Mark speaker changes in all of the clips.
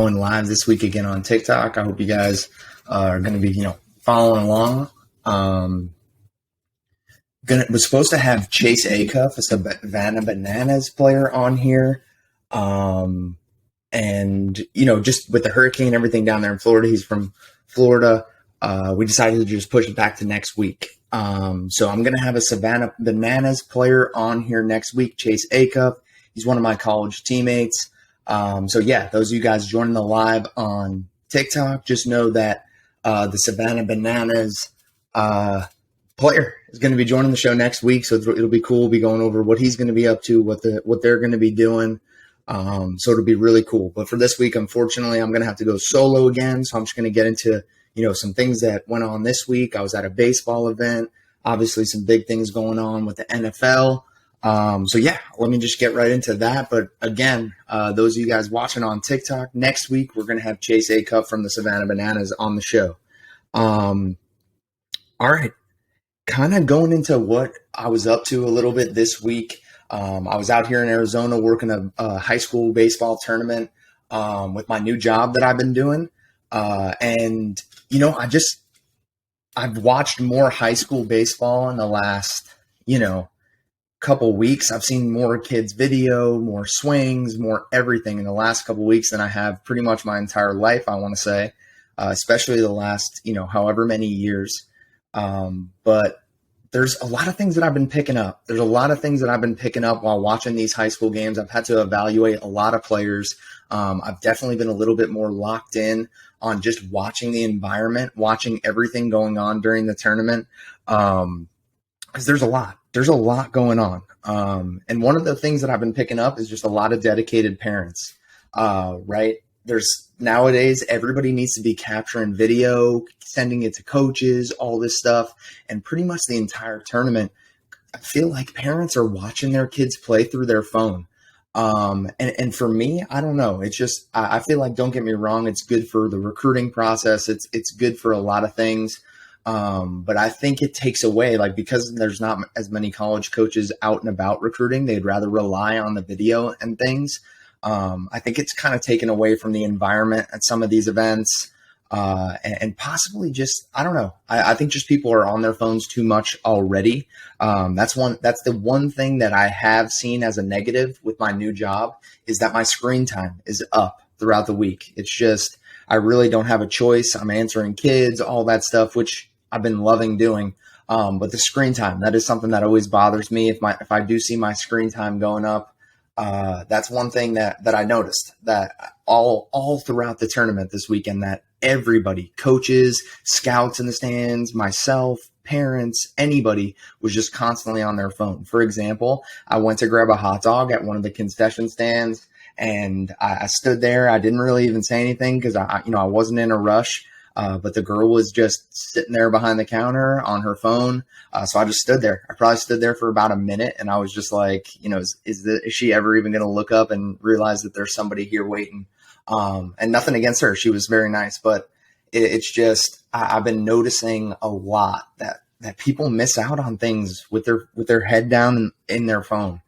Speaker 1: going live this week again on TikTok. I hope you guys are going to be, following along. Was supposed to have Chase Acuff, a Savannah Bananas player, on here. And, just with the hurricane and everything down there in Florida, he's from Florida. We decided to just push it back to next week. So I'm going to have a Savannah Bananas player on here next week, Chase Acuff. He's one of my college teammates. Those of you guys joining the live on TikTok, just know that the Savannah Bananas player is going to be joining the show next week. So it'll be cool. We'll be going over what he's going to be up to, what they're going to be doing. So it'll be really cool. But for this week, unfortunately, I'm going to have to go solo again. So I'm just going to get into, some things that went on this week. I was at a baseball event, obviously some big things going on with the NFL. Let me just get right into that. But again, those of you guys watching on TikTok, next week, we're going to have Chase Acuff from the Savannah Bananas on the show. All right. Kind of going into what I was up to a little bit this week. I was out here in Arizona working a high school baseball tournament with my new job that I've been doing. I've watched more high school baseball in the last, couple weeks. I've seen more kids video, more swings, more everything in the last couple weeks than I have pretty much my entire life, I want to say, especially the last, however many years. But there's a lot of things that I've been picking up. There's a lot of things that I've been picking up while watching these high school games. I've had to evaluate a lot of players. I've definitely been a little bit more locked in on just watching the environment, watching everything going on during the tournament. Because there's a lot going on. And one of the things that I've been picking up is just a lot of dedicated parents, right? Nowadays, everybody needs to be capturing video, sending it to coaches, all this stuff. And pretty much the entire tournament, I feel like parents are watching their kids play through their phone. And for me, I don't know. It's just, I feel like, don't get me wrong, it's good for the recruiting process. It's good for a lot of things. But I think it takes away, because there's not as many college coaches out and about recruiting, they'd rather rely on the video and things. I think it's kind of taken away from the environment at some of these events. And possibly just, I don't know. I think just people are on their phones too much already. That's the one thing that I have seen as a negative with my new job is that my screen time is up throughout the week. It's just, I really don't have a choice. I'm answering kids, all that stuff, which I've been loving doing. But the screen time, that is something that always bothers me. If I do see my screen time going up, that's one thing that I noticed, that all throughout the tournament this weekend, that everybody, coaches, scouts in the stands, myself, parents, anybody was just constantly on their phone. For example, I went to grab a hot dog at one of the concession stands, and I stood there. I didn't really even say anything because I wasn't in a rush. But the girl was just sitting there behind the counter on her phone. So I just stood there. I probably stood there for about a minute, and I was just like, is she ever even going to look up and realize that there's somebody here waiting? And nothing against her. She was very nice, but it's just, I've been noticing a lot that people miss out on things with their head down in their phone.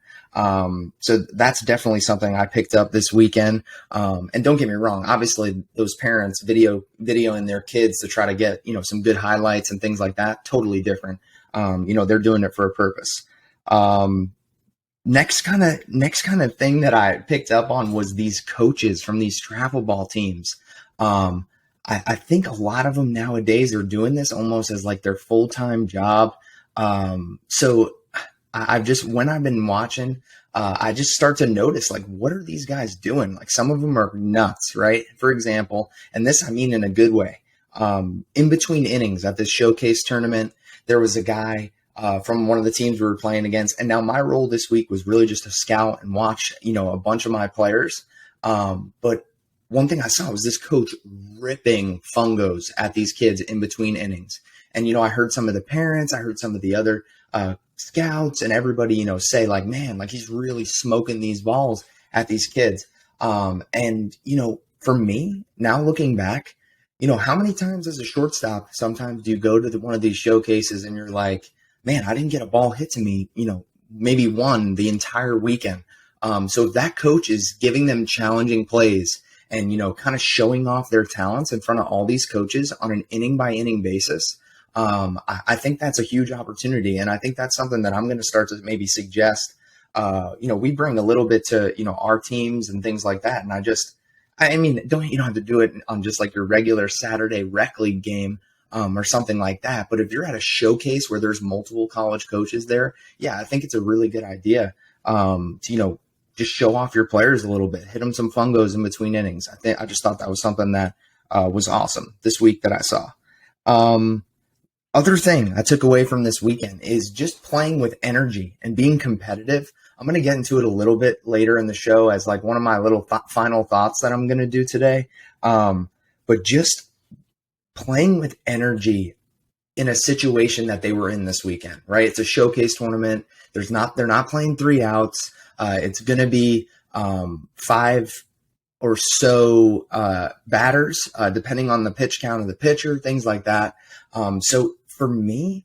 Speaker 1: So that's definitely something I picked up this weekend. And don't get me wrong, obviously those parents videoing their kids to try to get, some good highlights and things like that, totally different. They're doing it for a purpose. Next kind of thing that I picked up on was these coaches from these travel ball teams. I think a lot of them nowadays are doing this almost as like their full-time job. So when I've been watching, I just start to notice, what are these guys doing? Some of them are nuts, right? For example, and this, I mean, in a good way, in between innings at this showcase tournament, there was a guy, from one of the teams we were playing against. And now my role this week was really just to scout and watch, a bunch of my players. But one thing I saw was this coach ripping fungos at these kids in between innings. And, I heard some of the parents, I heard some of the other, scouts and everybody, say man, he's really smoking these balls at these kids. And, for me now looking back, how many times as a shortstop, sometimes do you go to one of these showcases and you're like, man, I didn't get a ball hit to me, maybe one the entire weekend. So if that coach is giving them challenging plays and, kind of showing off their talents in front of all these coaches on an inning by inning basis. I think that's a huge opportunity. And I think that's something that I'm going to start to maybe suggest. We bring a little bit to, our teams and things like that. And you don't have to do it on just like your regular Saturday rec league game, or something like that. But if you're at a showcase where there's multiple college coaches there, yeah, I think it's a really good idea, to, just show off your players a little bit, hit them some fungos in between innings. I just thought that was something that was awesome this week that I saw. Other thing I took away from this weekend is just playing with energy and being competitive. I'm going to get into it a little bit later in the show as like one of my little final thoughts that I'm going to do today. But just playing with energy in a situation that they were in this weekend, right? It's a showcase tournament. They're not playing 3 outs. It's going to be 5 or so batters, depending on the pitch count of the pitcher, things like that. So for me,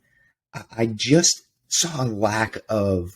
Speaker 1: I just saw a lack of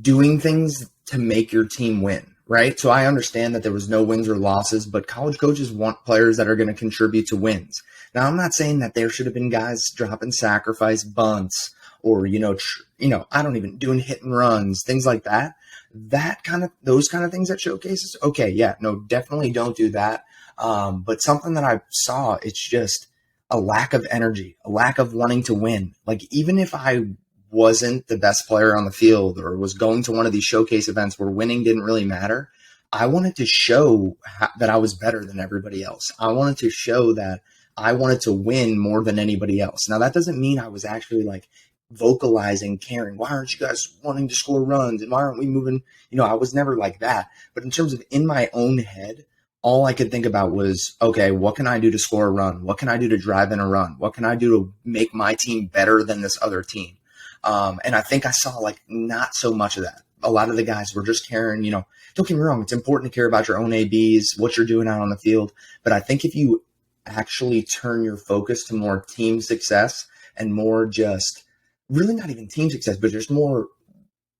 Speaker 1: doing things to make your team win, right? So I understand that there was no wins or losses, but college coaches want players that are going to contribute to wins. Now, I'm not saying that there should have been guys dropping sacrifice bunts or, I don't even doing hit and runs, things like that. Those kind of things at showcases. Okay. Yeah, no, definitely don't do that. But something that I saw, it's just a lack of energy, a lack of wanting to win. Like, even if I wasn't the best player on the field or was going to one of these showcase events where winning didn't really matter, I wanted to show that I was better than everybody else. I wanted to show that I wanted to win more than anybody else. Now, that doesn't mean I was actually like vocalizing, caring, why aren't you guys wanting to score runs and why aren't we moving? I was never like that. But in terms of in my own head, all I could think about was, okay, what can I do to score a run? What can I do to drive in a run? What can I do to make my team better than this other team? And I think I saw like not so much of that. A lot of the guys were just caring, don't get me wrong. It's important to care about your own ABs, what you're doing out on the field. But I think if you actually turn your focus to more team success and more just really not even team success, but just more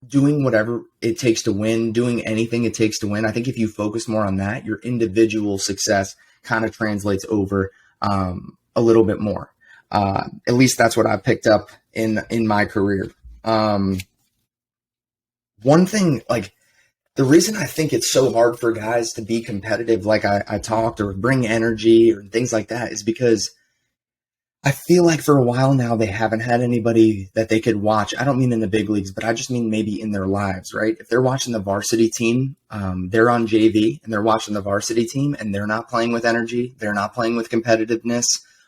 Speaker 1: doing whatever it takes to win, doing anything it takes to win. I think if you focus more on that, your individual success kind of translates over a little bit more. At least that's what I picked up in my career. One thing, like the reason I think it's so hard for guys to be competitive, like I talked, or bring energy or things like that, is because I feel like for a while now, they haven't had anybody that they could watch. I don't mean in the big leagues, but I just mean maybe in their lives, right? If they're watching the varsity team, they're on JV and they're watching the varsity team and they're not playing with energy. They're not playing with competitiveness.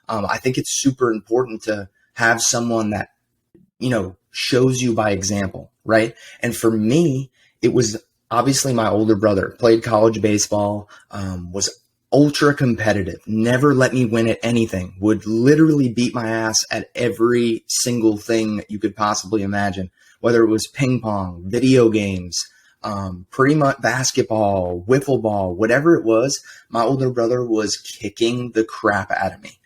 Speaker 1: I think it's super important to have someone that, shows you by example, right? And for me, it was obviously my older brother, played college baseball, was ultra competitive, never let me win at anything, would literally beat my ass at every single thing that you could possibly imagine, whether it was ping pong, video games, pretty much basketball, wiffle ball, whatever it was. My older brother was kicking the crap out of me.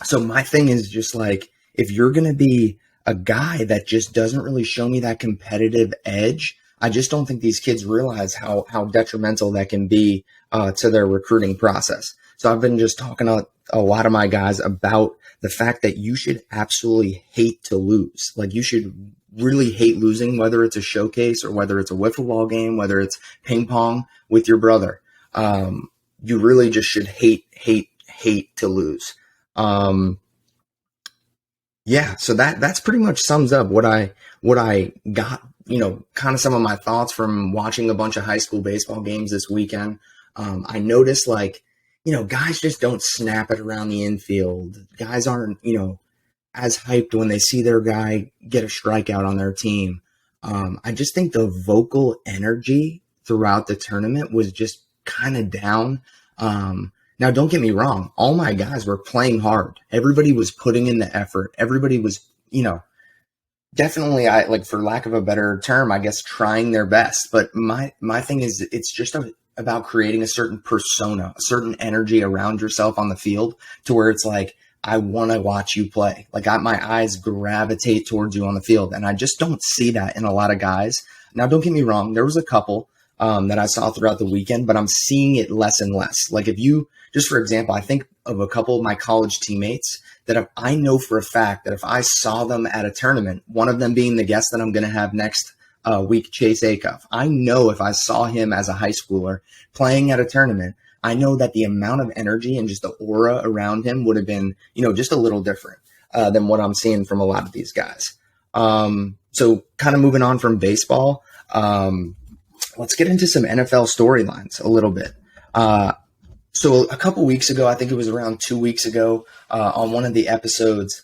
Speaker 1: So my thing is just like, if you're going to be a guy that just doesn't really show me that competitive edge, I just don't think these kids realize how detrimental that can be to their recruiting process. So I've been just talking to a lot of my guys about the fact that you should absolutely hate to lose. Like, you should really hate losing, whether it's a showcase or whether it's a wiffle ball game, whether it's ping pong with your brother. You really just should hate to lose. Yeah, so that's pretty much sums up what I got, kind of some of my thoughts from watching a bunch of high school baseball games this weekend. I noticed, like, guys just don't snap it around the infield. Guys aren't, as hyped when they see their guy get a strikeout on their team. I just think the vocal energy throughout the tournament was just kind of down. Now, don't get me wrong. All my guys were playing hard. Everybody was putting in the effort. Everybody was, definitely, for lack of a better term, I guess, trying their best. But my thing is, it's just about creating a certain persona, a certain energy around yourself on the field to where it's like, I want to watch you play. Like, my eyes gravitate towards you on the field. And I just don't see that in a lot of guys. Now, don't get me wrong. There was a couple. that I saw throughout the weekend, but I'm seeing it less and less. Like if you, just for example, I think of a couple of my college teammates that if I know for a fact that if I saw them at a tournament, one of them being the guest that I'm going to have next week, Chase Acuff, I know if I saw him as a high schooler playing at a tournament, I know that the amount of energy and just the aura around him would have been, just a little different than what I'm seeing from a lot of these guys. So kind of moving on from baseball, let's get into some NFL storylines a little bit. So a couple weeks ago, I think it was around 2 weeks ago, on one of the episodes,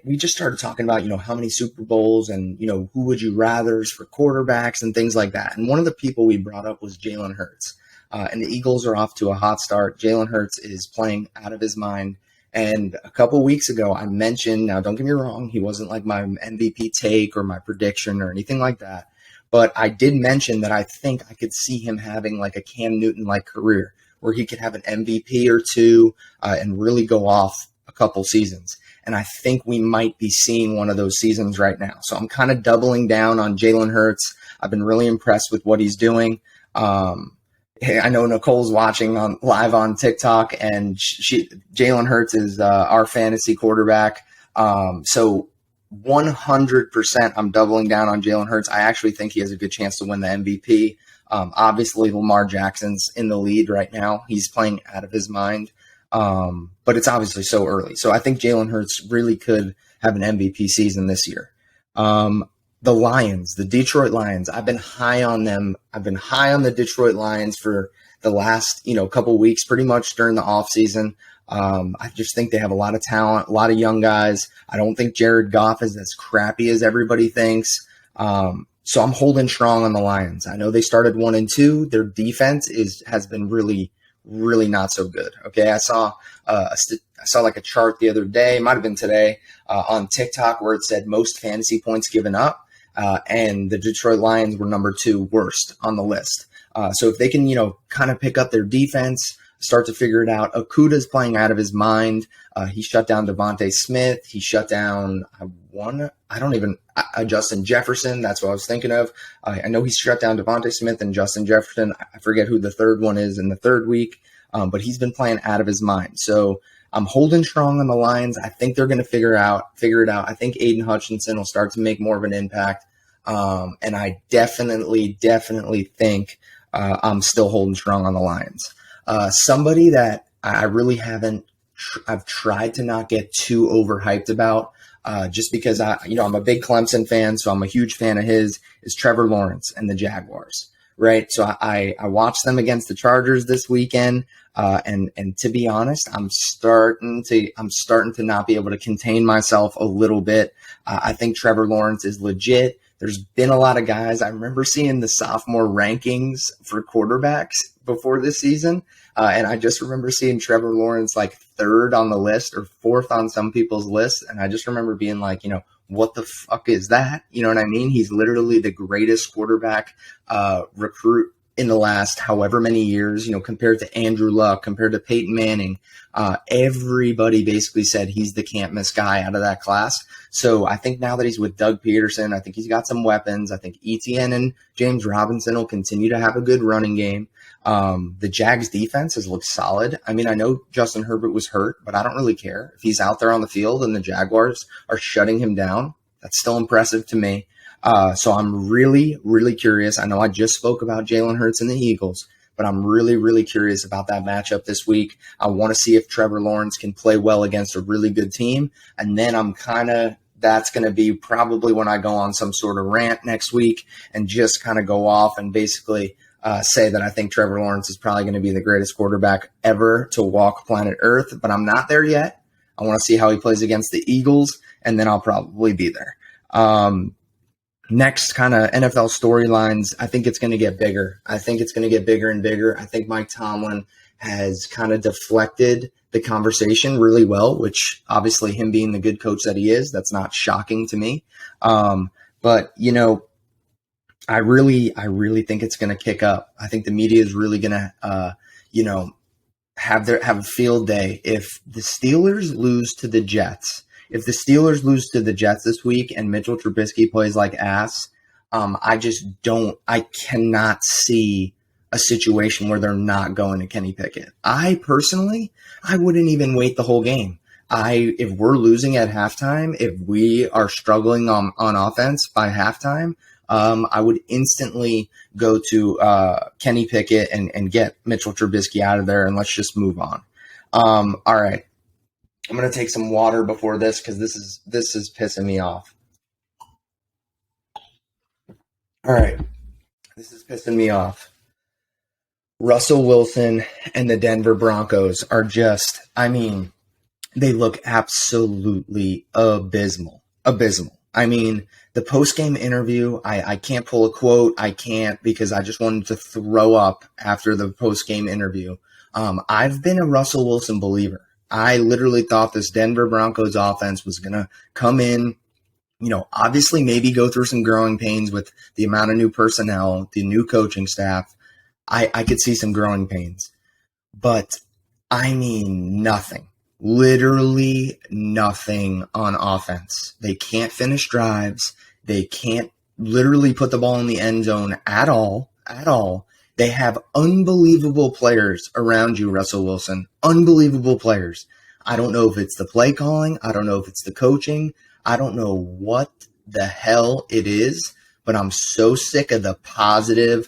Speaker 1: we just started talking about, how many Super Bowls and, who would you rather's for quarterbacks and things like that. And one of the people we brought up was Jalen Hurts. And the Eagles are off to a hot start. Jalen Hurts is playing out of his mind. And a couple weeks ago, I mentioned, now don't get me wrong, he wasn't like my MVP take or my prediction or anything like that. But I did mention that I think I could see him having like a Cam Newton-like career where he could have an MVP or two and really go off a couple seasons. And I think we might be seeing one of those seasons right now. So I'm kind of doubling down on Jalen Hurts. I've been really impressed with what he's doing. I know Nicole's watching live on TikTok, and Jalen Hurts is our fantasy quarterback. So 100% I'm doubling down on Jalen Hurts. I actually think he has a good chance to win the MVP. Obviously, Lamar Jackson's in the lead right now. He's playing out of his mind, but it's obviously so early. So I think Jalen Hurts really could have an MVP season this year. The Lions, the Detroit Lions, I've been high on them. I've been high on the Detroit Lions for the last, couple weeks, pretty much during the offseason. I just think they have a lot of talent, a lot of young guys. I don't think Jared Goff is as crappy as everybody thinks. So I'm holding strong on the Lions. I know they started 1-2. Their defense has been really, really not so good. Okay, I saw like a chart the other day, might have been today, on TikTok where it said most fantasy points given up. And the Detroit Lions were number 2 worst on the list. So if they can, kind of pick up their defense, start to figure it out. Okuda's playing out of his mind. He shut down Devontae Smith. He shut down Justin Jefferson. That's what I was thinking of. I know he shut down Devontae Smith and Justin Jefferson. I forget who the third one is in the third week, but he's been playing out of his mind. So I'm holding strong on the Lions. I think they're going to figure it out. I think Aiden Hutchinson will start to make more of an impact. And I definitely think I'm still holding strong on the Lions. Somebody that I really haven't, I've tried to not get too overhyped about, just because I'm a big Clemson fan, so I'm a huge fan of his, is Trevor Lawrence and the Jaguars. Right. So I watched them against the Chargers this weekend. And to be honest, I'm starting to not be able to contain myself a little bit. I think Trevor Lawrence is legit. There's been a lot of guys. I remember seeing the sophomore rankings for quarterbacks before this season. And I just remember seeing Trevor Lawrence like 3rd on the list or 4th on some people's list. And I just remember being like, what the fuck is that? You know what I mean? He's literally the greatest quarterback recruit in the last however many years, compared to Andrew Luck, compared to Peyton Manning. Everybody basically said he's the can't miss guy out of that class. So I think now that he's with Doug Peterson, I think he's got some weapons. I think ETN and James Robinson will continue to have a good running game. The Jags defense has looked solid. I mean, I know Justin Herbert was hurt, but I don't really care. If he's out there on the field and the Jaguars are shutting him down, that's still impressive to me. So I'm really, really curious. I know I just spoke about Jalen Hurts and the Eagles, but I'm really, really curious about that matchup this week. I want to see if Trevor Lawrence can play well against a really good team. And then that's going to be probably when I go on some sort of rant next week and just kind of go off and basically say that I think Trevor Lawrence is probably going to be the greatest quarterback ever to walk planet Earth, but I'm not there yet. I want to see how he plays against the Eagles, and then I'll probably be there. Next kind of NFL storylines, I think it's going to get bigger. I think it's going to get bigger and bigger. I think Mike Tomlin has kind of deflected the conversation really well, which obviously him being the good coach that he is, that's not shocking to me. But, I really think it's going to kick up. I think the media is really going to, have a field day. If the Steelers lose to the Jets, this week and Mitchell Trubisky plays like ass, I cannot see a situation where they're not going to Kenny Pickett. I personally, I wouldn't even wait the whole game. If we're losing at halftime, if we are struggling on offense by halftime, I would instantly go to Kenny Pickett and get Mitchell Trubisky out of there, and let's just move on. All right, I'm gonna take some water before this because this is pissing me off. All right, this is pissing me off. Russell Wilson and the Denver Broncos are just, I mean, they look absolutely abysmal. Abysmal. I mean, the post-game interview, I can't pull a quote. I can't because I just wanted to throw up after the post-game interview. I've been a Russell Wilson believer. I literally thought this Denver Broncos offense was going to come in, obviously maybe go through some growing pains with the amount of new personnel, the new coaching staff. I could see some growing pains. But, I mean, nothing. Literally nothing on offense. They can't finish drives. They can't literally put the ball in the end zone at all. At all. They have unbelievable players around you, Russell Wilson. Unbelievable players. I don't know if it's the play calling. I don't know if it's the coaching. I don't know what the hell it is, but I'm so sick of the positive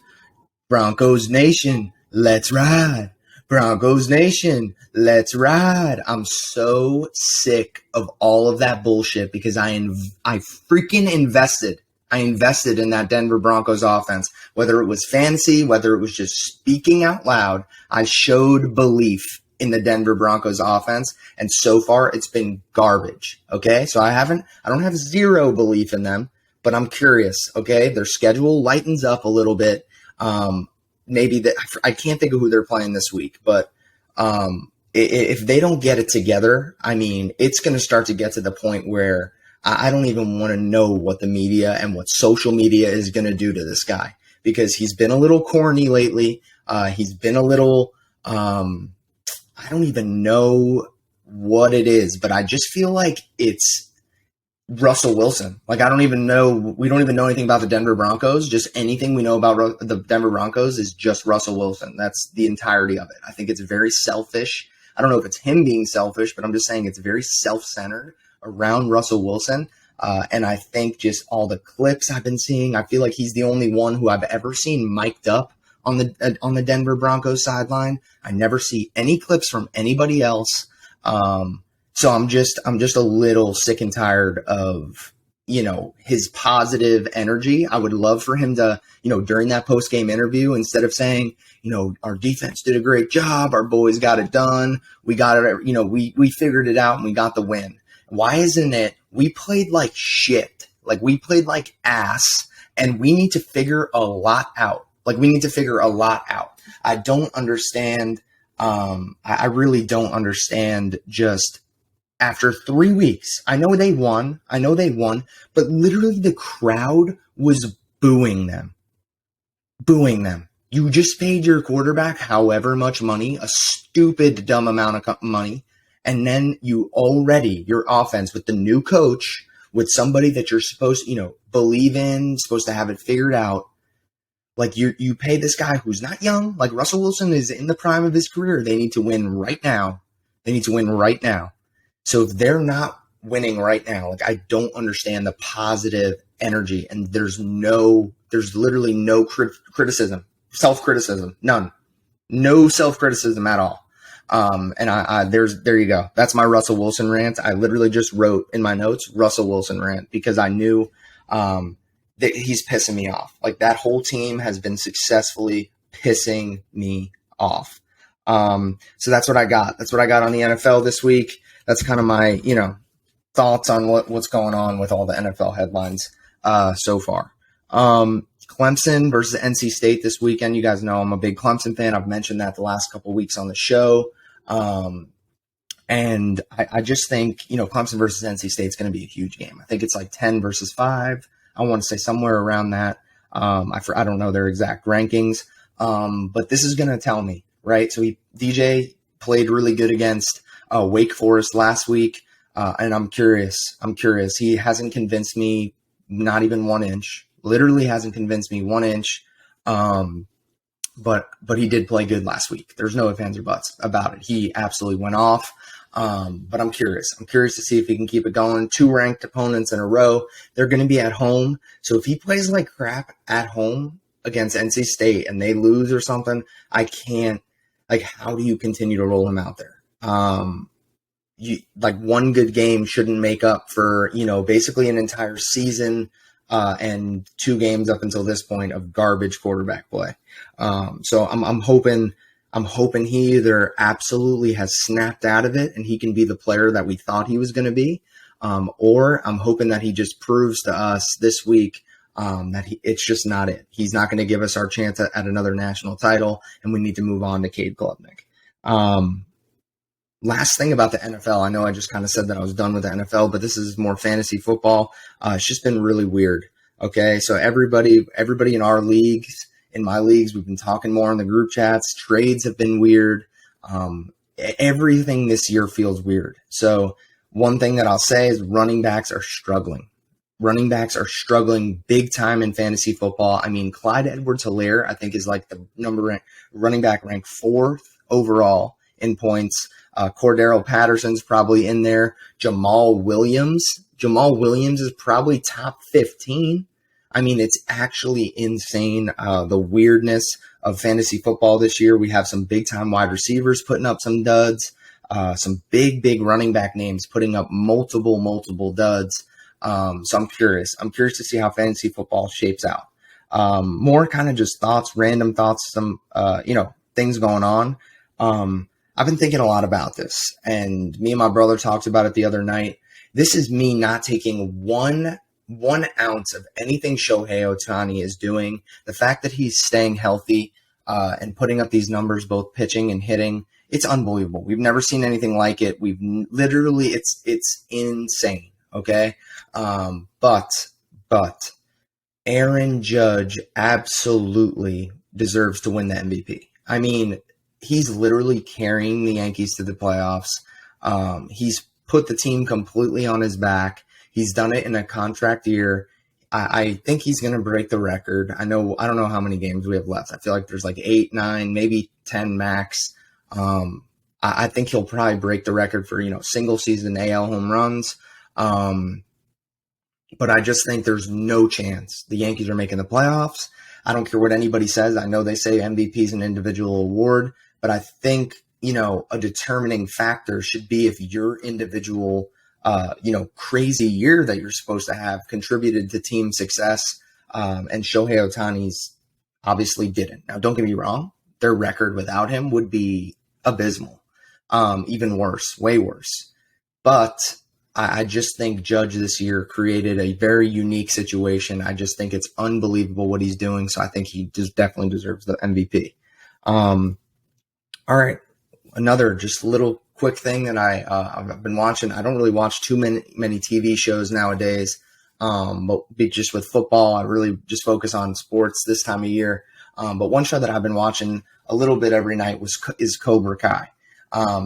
Speaker 1: Broncos Nation, let's ride. Broncos Nation, let's ride. I'm so sick of all of that bullshit because I freaking invested. I invested in that Denver Broncos offense, whether it was fantasy, whether it was just speaking out loud. I showed belief in the Denver Broncos offense, and so far it's been garbage. Okay, so I don't have zero belief in them, but I'm curious. Okay, their schedule lightens up a little bit. Maybe that I can't think of who they're playing this week, but if they don't get it together, I mean, it's going to start to get to the point where I don't even want to know what the media and what social media is going to do to this guy because he's been a little corny lately. He's been a little, I don't even know what it is, but I just feel like it's Russell Wilson. Like, I don't even know. We don't even know anything about the Denver Broncos. Just anything we know about the Denver Broncos is just Russell Wilson. That's the entirety of it. I think it's very selfish. I don't know if it's him being selfish, but I'm just saying it's very self-centered around Russell Wilson. And I think just all the clips I've been seeing, I feel like he's the only one who I've ever seen mic'd up on the Denver Broncos sideline. I never see any clips from anybody else. So I'm just a little sick and tired of, his positive energy. I would love for him to, during that post-game interview, instead of saying, our defense did a great job, our boys got it done, we got it, we figured it out and we got the win. Why isn't it we played like shit? Like, we played like ass, and we need to figure a lot out. I don't understand. I really don't understand just after 3 weeks. I know they won, but literally the crowd was booing them. You just paid your quarterback however much money, a stupid, dumb amount of money, and then your offense with the new coach, with somebody that you're supposed to, believe in, supposed to have it figured out. Like, you pay this guy who's not young. Like, Russell Wilson is in the prime of his career. They need to win right now. So if they're not winning right now, like, I don't understand the positive energy. And there's literally no criticism, self-criticism, none, no self-criticism at all. And there you go. That's my Russell Wilson rant. I literally just wrote in my notes, Russell Wilson rant, because I knew, that he's pissing me off. Like, that whole team has been successfully pissing me off. So that's what I got. That's what I got on the NFL this week. That's kind of my, thoughts on what's going on with all the NFL headlines, so far. Clemson versus NC State this weekend. You guys know I'm a big Clemson fan. I've mentioned that the last couple of weeks on the show. And I just think, Clemson versus NC State is going to be a huge game. I think it's like 10 versus 5. I want to say somewhere around that. I don't know their exact rankings, but this is going to tell me, right? So DJ played really good against Wake Forest last week, and I'm curious. He hasn't convinced me, not even 1 inch. Literally hasn't convinced me 1 inch. Um, but he did play good last week. There's no ifs, ands, or buts about it. He absolutely went off. But I'm curious. I'm curious to see if he can keep it going. 2 ranked opponents in a row. They're going to be at home. So if he plays like crap at home against NC State and they lose or something, I can't. Like, how do you continue to roll him out there? Like, one good game shouldn't make up for, basically an entire season and 2 games up until this point of garbage quarterback play. So I'm hoping he either absolutely has snapped out of it and he can be the player that we thought he was going to be, or I'm hoping that he just proves to us this week that it's just not it. He's not going to give us our chance at another national title, and we need to move on to Cade Klubnik. Last thing about the NFL, I know I just kind of said that I was done with the NFL, but this is more fantasy football. It's just been really weird. Okay, so everybody in our leagues, in my leagues, we've been talking more in the group chats. Trades have been weird. Everything this year feels weird. So one thing that I'll say is running backs are struggling. Running backs are struggling big time in fantasy football. I mean, Clyde Edwards-Helaire, I think, is like the running back ranked 4th overall in points. Cordero Patterson's probably in there. Jamal Williams is probably top 15. I mean, it's actually insane, the weirdness of fantasy football this year. We have some big-time wide receivers putting up some duds, some big running back names putting up multiple duds. So I'm curious. I'm curious to see how fantasy football shapes out. More kind of just random thoughts, some, things going on. I've been thinking a lot about this, and me and my brother talked about it the other night. This is me not taking one ounce of anything Shohei Ohtani is doing. The fact that he's staying healthy and putting up these numbers, both pitching and hitting, it's unbelievable. We've never seen anything like it. We've literally, it's insane. Okay. But Aaron Judge absolutely deserves to win the MVP. I mean, he's literally carrying the Yankees to the playoffs. He's put the team completely on his back. He's done it in a contract year. I think he's going to break the record. I don't know how many games we have left. I feel like there's like 8, 9, maybe 10 max. I think he'll probably break the record for, single season AL home runs. But I just think there's no chance the Yankees are making the playoffs. I don't care what anybody says. I know they say MVP is an individual award, but I think, a determining factor should be if your individual, crazy year that you're supposed to have contributed to team success. And Shohei Ohtani's obviously didn't. Now, don't get me wrong. Their record without him would be abysmal, even worse, way worse. But I just think Judge this year created a very unique situation. I just think it's unbelievable what he's doing. So I think he just definitely deserves the MVP. All right. Another just little quick thing that I've been watching. I don't really watch too many TV shows nowadays. But just with football, I really just focus on sports this time of year. But one show that I've been watching a little bit every night is Cobra Kai.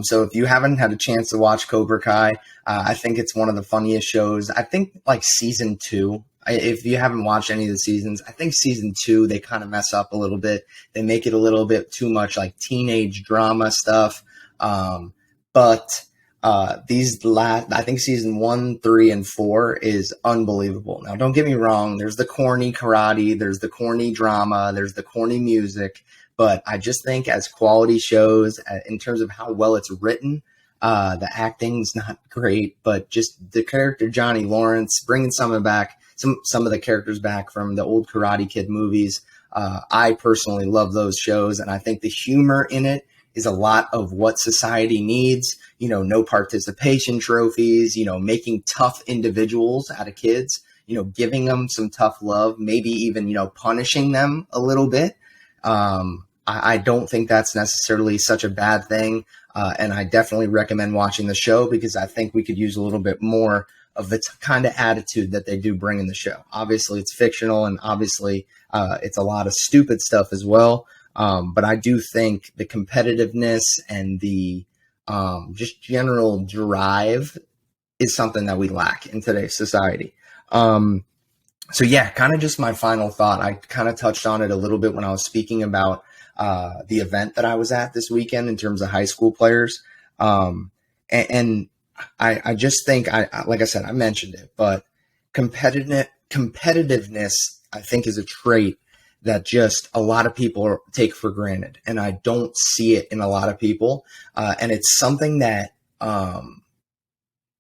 Speaker 1: So if you haven't had a chance to watch Cobra Kai, I think it's one of the funniest shows. I think like season 2, if you haven't watched any of the seasons, I think season 2, they kind of mess up a little bit. They make it a little bit too much like teenage drama stuff. But I think season 1, 3, and 4 is unbelievable. Now, don't get me wrong. There's the corny karate, there's the corny drama, there's the corny music. But I just think as quality shows, in terms of how well it's written, the acting's not great, but just the character Johnny Lawrence, bringing some of the characters back from the old Karate Kid movies. I personally love those shows, and I think the humor in it is a lot of what society needs. No participation trophies, making tough individuals out of kids, giving them some tough love, maybe even, punishing them a little bit. I don't think that's necessarily such a bad thing. And I definitely recommend watching the show because I think we could use a little bit more of the kind of attitude that they do bring in the show. Obviously, it's fictional, and obviously it's a lot of stupid stuff as well. But I do think the competitiveness and the just general drive is something that we lack in today's society. So yeah, kind of just my final thought. I kind of touched on it a little bit when I was speaking about the event that I was at this weekend in terms of high school players. Um, and I just think like I said, I mentioned it, but competitiveness, I think, is a trait that just a lot of people take for granted, and I don't see it in a lot of people. And it's something that kind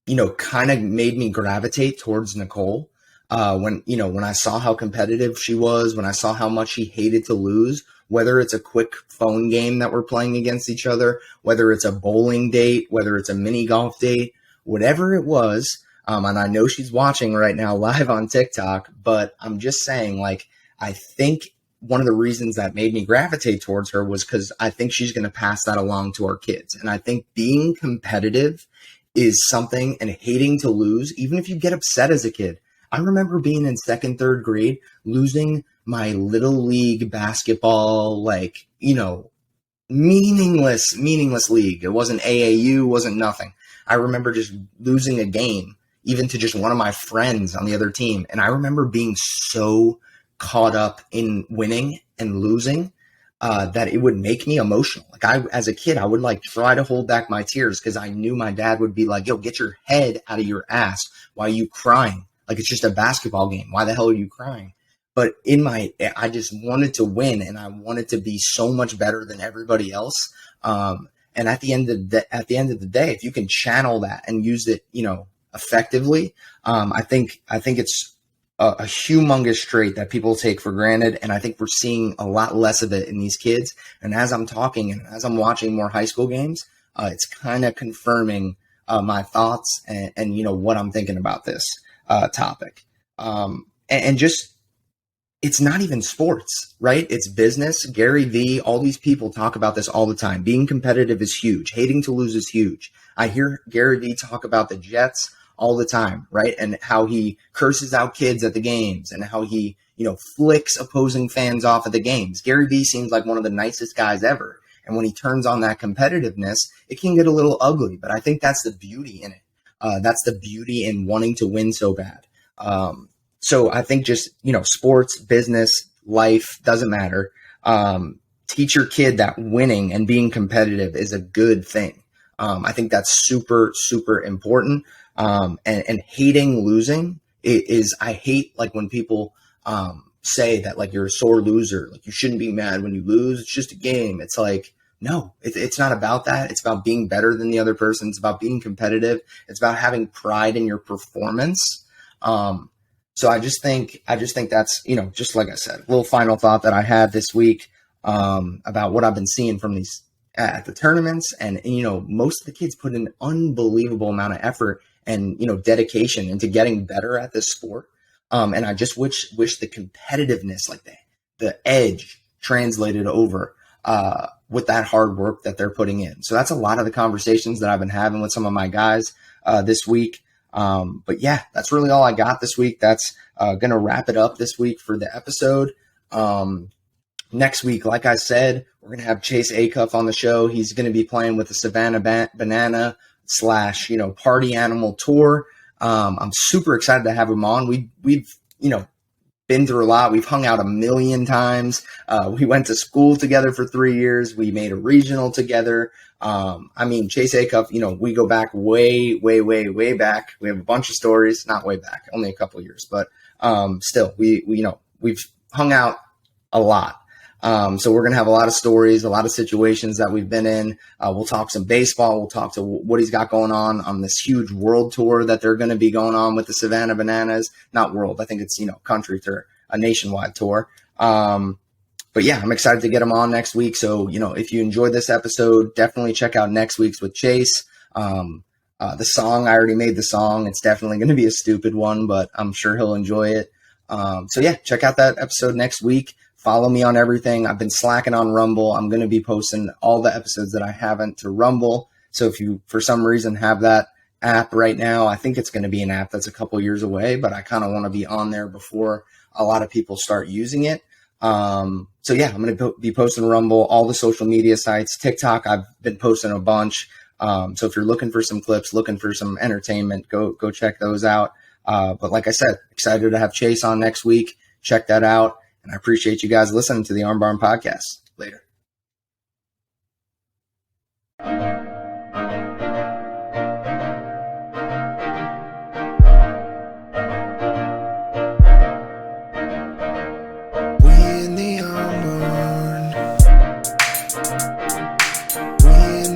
Speaker 1: of made me gravitate towards Nicole. When I saw how competitive she was, when I saw how much she hated to lose, whether it's a quick phone game that we're playing against each other, whether it's a bowling date, whether it's a mini golf date, whatever it was. And I know she's watching right now live on TikTok, but I'm just saying, like, I think one of the reasons that made me gravitate towards her was because I think she's going to pass that along to our kids. And I think being competitive is something, and hating to lose, even if you get upset as a kid. I remember being in second, third grade, losing my little league basketball, like, meaningless league. It wasn't AAU, wasn't nothing. I remember just losing a game, even to just one of my friends on the other team. And I remember being so caught up in winning and losing that it would make me emotional. Like, as a kid, I would like try to hold back my tears because I knew my dad would be like, "Yo, get your head out of your ass. Why are you crying? Like, it's just a basketball game. Why the hell are you crying?" But I just wanted to win, and I wanted to be so much better than everybody else. And at the end of the day, if you can channel that and use it, effectively, I think it's a humongous trait that people take for granted. And I think we're seeing a lot less of it in these kids. And as I'm talking and as I'm watching more high school games, it's kind of confirming my thoughts and what I'm thinking about this topic. And just, it's not even sports, right? It's business. Gary Vee, all these people talk about this all the time. Being competitive is huge. Hating to lose is huge. I hear Gary Vee talk about the Jets all the time, right? And how he curses out kids at the games and how he, flicks opposing fans off at the games. Gary Vee seems like one of the nicest guys ever. And when he turns on that competitiveness, it can get a little ugly, but I think that's the beauty in it. That's the beauty in wanting to win so bad. So I think just, sports, business, life, doesn't matter. Teach your kid that winning and being competitive is a good thing. I think that's super, super important. And hating losing is, I hate like when people say that like you're a sore loser, like you shouldn't be mad when you lose. It's just a game. It's like, no, it's not about that. It's about being better than the other person. It's about being competitive. It's about having pride in your performance. So I just think that's, just like I said, a little final thought that I had this week about what I've been seeing from these at the tournaments. And most of the kids put an unbelievable amount of effort and, dedication into getting better at this sport. And I just wish the competitiveness, like the edge translated over with that hard work that they're putting in. So that's a lot of the conversations that I've been having with some of my guys this week. But yeah, that's really all I got this week. That's going to wrap it up this week for the episode. Next week, like I said, we're going to have Chase Acuff on the show. He's going to be playing with the Savannah Banana / Party Animal Tour. I'm super excited to have him on. We've been through a lot. We've hung out a million times. We went to school together for 3 years. We made a regional together. Chase Acuff, we go back way, way, way, way back. We have a bunch of stories, not way back, only a couple of years, but still, we've hung out a lot. So we're going to have a lot of stories, a lot of situations that we've been in. We'll talk some baseball. We'll talk to what he's got going on this huge world tour that they're going to be going on with the Savannah Bananas. Not world. I think it's, country tour, a nationwide tour. But yeah, I'm excited to get him on next week. So, if you enjoyed this episode, definitely check out next week's with Chase. The song, I already made the song. It's definitely going to be a stupid one, but I'm sure he'll enjoy it. So yeah, check out that episode next week. Follow me on everything. I've been slacking on Rumble. I'm going to be posting all the episodes that I haven't to Rumble. So if you, for some reason, have that app right now, I think it's going to be an app that's a couple years away, but I kind of want to be on there before a lot of people start using it. So yeah, I'm going to be posting Rumble, all the social media sites, TikTok. I've been posting a bunch. So if you're looking for some clips, looking for some entertainment, go check those out. But like I said, excited to have Chase on next week. Check that out. And I appreciate you guys listening to the Arm Barn podcast. Later.